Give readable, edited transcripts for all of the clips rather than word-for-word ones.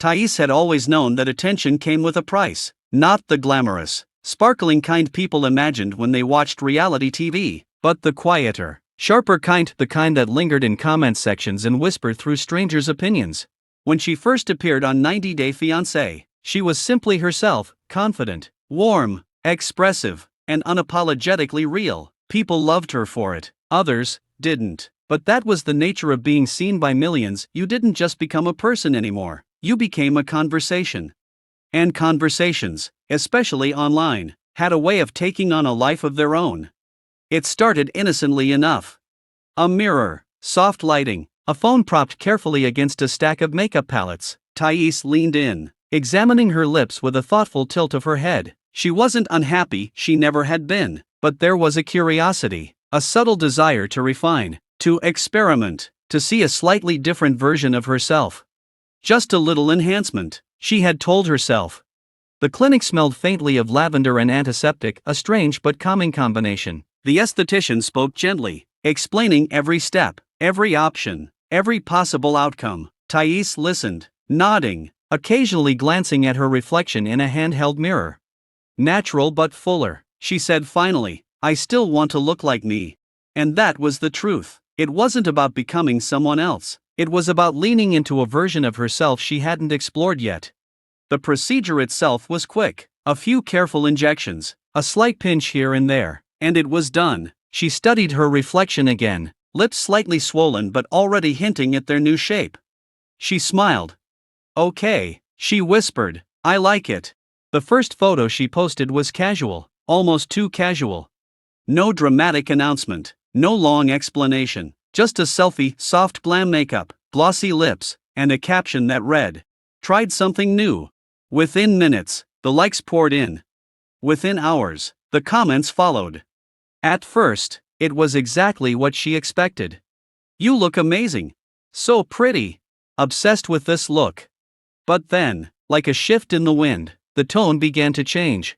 Thais had always known that attention came with a price, not the glamorous, sparkling kind people imagined when they watched reality TV, but the quieter, sharper kind, the kind that lingered in comment sections and whispered through strangers' opinions. When she first appeared on 90 Day Fiancé, she was simply herself, confident, warm, expressive, and unapologetically real. People loved her for it, others didn't. But that was the nature of being seen by millions. You didn't just become a person anymore, you became a conversation. And conversations, especially online, had a way of taking on a life of their own. It started innocently enough. A mirror, soft lighting, a phone propped carefully against a stack of makeup palettes. Thais leaned in, examining her lips with a thoughtful tilt of her head. She wasn't unhappy, she never had been, but there was a curiosity, a subtle desire to refine, to experiment, to see a slightly different version of herself. Just a little enhancement, she had told herself. The clinic smelled faintly of lavender and antiseptic, a strange but calming combination. The esthetician spoke gently, explaining every step, every option, every possible outcome. Thais listened, nodding, occasionally glancing at her reflection in a handheld mirror. Natural but fuller, she said finally, I still want to look like me. And that was the truth. It wasn't about becoming someone else. It was about leaning into a version of herself she hadn't explored yet. The procedure itself was quick, a few careful injections, a slight pinch here and there, and it was done. She studied her reflection again, lips slightly swollen but already hinting at their new shape. She smiled. Okay, she whispered, I like it. The first photo she posted was casual, almost too casual. No dramatic announcement, no long explanation, just a selfie, soft glam makeup, glossy lips, and a caption that read, tried something new. Within minutes, the likes poured in. Within hours, the comments followed. At first, it was exactly what she expected. You look amazing. So pretty. Obsessed with this look. But then, like a shift in the wind, the tone began to change.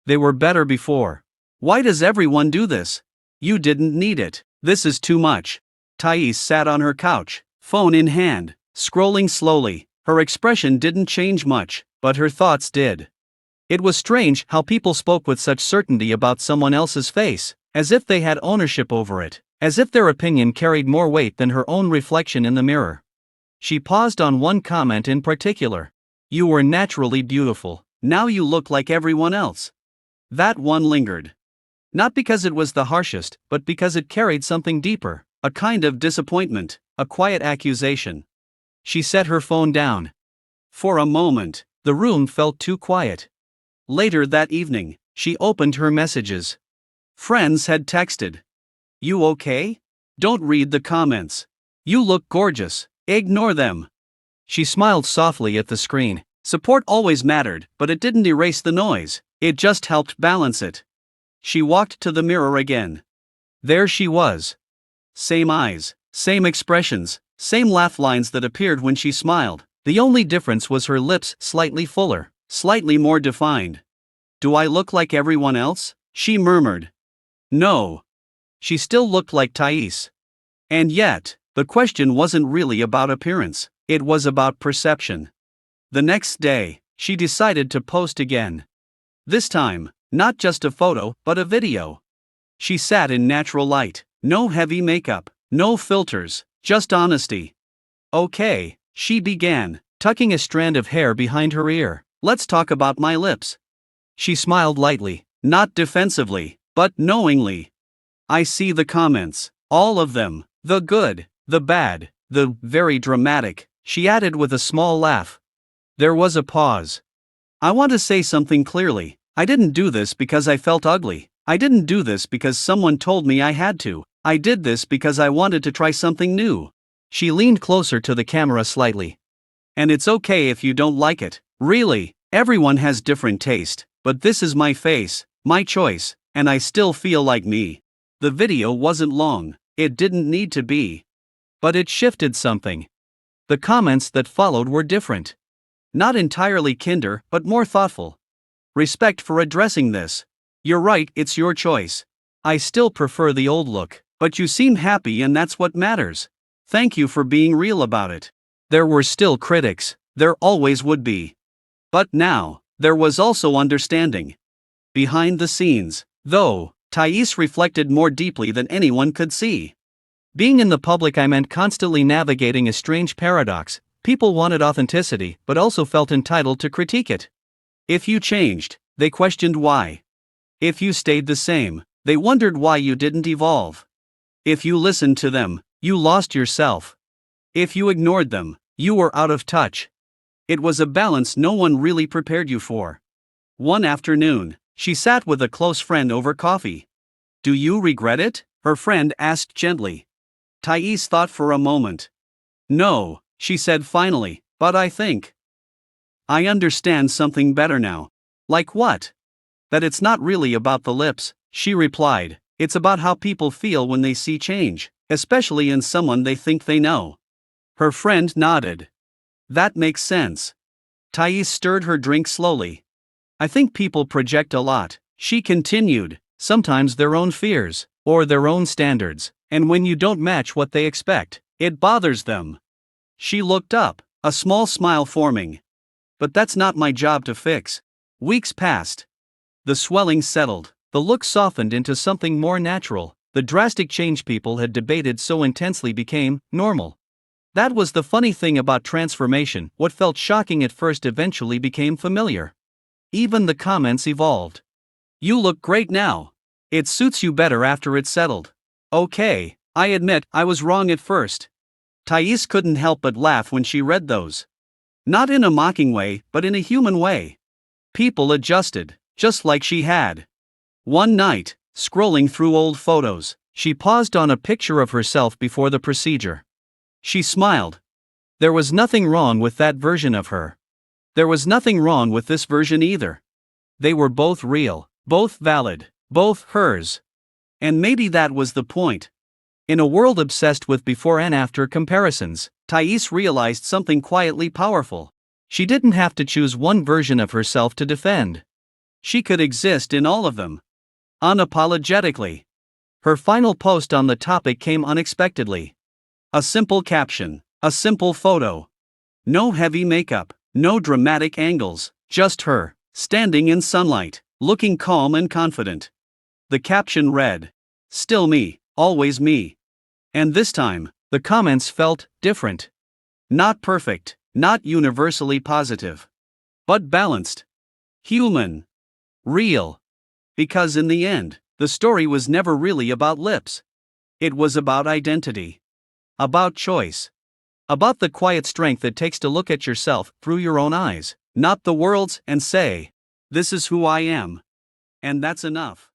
They were better before. Why does everyone do this? You didn't need it. This is too much. Thais sat on her couch, phone in hand, scrolling slowly. Her expression didn't change much, but her thoughts did. It was strange how people spoke with such certainty about someone else's face, as if they had ownership over it, as if their opinion carried more weight than her own reflection in the mirror. She paused on one comment in particular. You were naturally beautiful, now you look like everyone else. That one lingered. Not because it was the harshest, but because it carried something deeper, a kind of disappointment, a quiet accusation. She set her phone down. For a moment, the room felt too quiet. Later that evening, she opened her messages. Friends had texted. You okay? Don't read the comments. You look gorgeous. Ignore them. She smiled softly at the screen. Support always mattered, but it didn't erase the noise, it just helped balance it. She walked to the mirror again. There she was. Same eyes, same expressions, same laugh lines that appeared when she smiled. The only difference was her lips slightly fuller, slightly more defined. Do I look like everyone else? She murmured. No. She still looked like Thais. And yet, the question wasn't really about appearance, it was about perception. The next day, she decided to post again. This time, not just a photo, but a video. She sat in natural light, no heavy makeup, no filters, just honesty. Okay, she began, tucking a strand of hair behind her ear. Let's talk about my lips. She smiled lightly, not defensively, but knowingly. I see the comments, all of them, the good, the bad, the very dramatic, she added with a small laugh. There was a pause. I want to say something clearly. I didn't do this because I felt ugly. I didn't do this because someone told me I had to. I did this because I wanted to try something new. She leaned closer to the camera slightly. And it's okay if you don't like it. Really, everyone has different taste, but this is my face, my choice, and I still feel like me. The video wasn't long. It didn't need to be. But it shifted something. The comments that followed were different. Not entirely kinder, but more thoughtful. Respect for addressing this. You're right, it's your choice. I still prefer the old look, but you seem happy and that's what matters. Thank you for being real about it. There were still critics. There always would be. But now, there was also understanding. Behind the scenes, though, Thais reflected more deeply than anyone could see. Being in the public, I meant constantly navigating a strange paradox. People wanted authenticity, but also felt entitled to critique it. If you changed, they questioned why. If you stayed the same, they wondered why you didn't evolve. If you listened to them, you lost yourself. If you ignored them, you were out of touch. It was a balance no one really prepared you for. One afternoon, she sat with a close friend over coffee. "Do you regret it?" her friend asked gently. Thais thought for a moment. "No," she said finally, "but I think I understand something better now." "Like what?" "That it's not really about the lips," she replied. "It's about how people feel when they see change, especially in someone they think they know." Her friend nodded. "That makes sense." Thais stirred her drink slowly. "I think people project a lot," she continued, "sometimes their own fears, or their own standards, and when you don't match what they expect, it bothers them." She looked up, a small smile forming. "But that's not my job to fix." Weeks passed. The swelling settled, the look softened into something more natural. The drastic change people had debated so intensely became normal. That was the funny thing about transformation. What felt shocking at first eventually became familiar. Even the comments evolved. "You look great now. It suits you better after it's settled." "Okay, I admit I was wrong at first." Thais couldn't help but laugh when she read those. Not in a mocking way, but in a human way. People adjusted, just like she had. One night, scrolling through old photos, she paused on a picture of herself before the procedure. She smiled. There was nothing wrong with that version of her. There was nothing wrong with this version either. They were both real, both valid, both hers. And maybe that was the point. In a world obsessed with before and after comparisons, Thais realized something quietly powerful. She didn't have to choose one version of herself to defend. She could exist in all of them. Unapologetically. Her final post on the topic came unexpectedly. A simple caption, a simple photo. No heavy makeup, no dramatic angles, just her, standing in sunlight, looking calm and confident. The caption read, "Still me, always me." And this time, the comments felt different. Not perfect, not universally positive. But balanced. Human. Real. Because in the end, the story was never really about lips. It was about identity. About choice. About the quiet strength it takes to look at yourself through your own eyes, not the world's, and say, "This is who I am." And that's enough.